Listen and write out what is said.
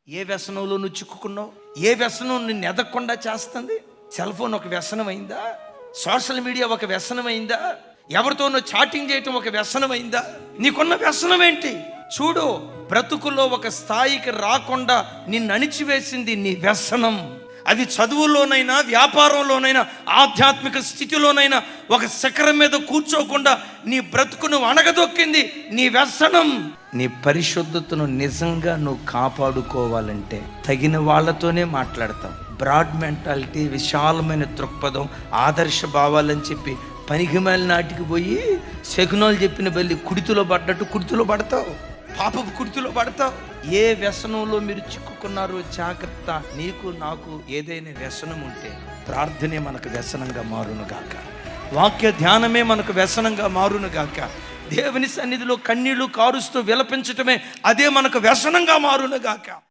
ఏ వ్యసనంలో నువ్వు చిక్కుకున్నావు? ఏ వ్యసనం నిన్ను ఎదగకుండా చేస్తుంది? సెల్ ఫోన్ ఒక వ్యసనం అయిందా? సోషల్ మీడియా ఒక వ్యసనం అయిందా? ఎవరితోనో చాటింగ్ చేయటం ఒక వ్యసనం అయిందా? నీకున్న వ్యసనం ఏంటి? చూడు, బ్రతుకులో ఒక స్థాయికి రాకుండా నిన్ను అణిచివేసింది నీ వ్యసనం. అది చదువులోనైనా, వ్యాపారంలోనైనా, ఆధ్యాత్మిక స్థితిలోనైనా ఒక శిఖరం మీద కూర్చోకుండా నీ బ్రతుకును అణగదొక్కింది నీ వ్యసనం. నీ పరిశుద్ధతను నిజంగా నువ్వు కాపాడుకోవాలంటే తగిన వాళ్ళతోనే మాట్లాడతావు. బ్రాడ్ మెంటాలిటీ, విశాలమైన దృక్పథం, ఆదర్శ భావాలని చెప్పి పనికిమాలిన నాటికి పోయి శకునాలు చెప్పిన బల్లి కుడితిలో పడ్డట్టు కుడితిలో పడతావు, పాపపు కుడితిలో పడతావు. ఏ వ్యసనంలో మీరు చిక్కుకున్నారో జాగ్రత్త. నీకు నాకు ఏదైనా వ్యసనం ఉంటే ప్రార్థనే మనకు వ్యసనంగా మారును గాక, వాక్య ధ్యానమే మనకు వ్యసనంగా మారును గాక, దేవుని సన్నిధిలో కన్నీళ్లు కారుస్తూ విలపించటమే అదే మనకు వ్యసనంగా మారును గాక.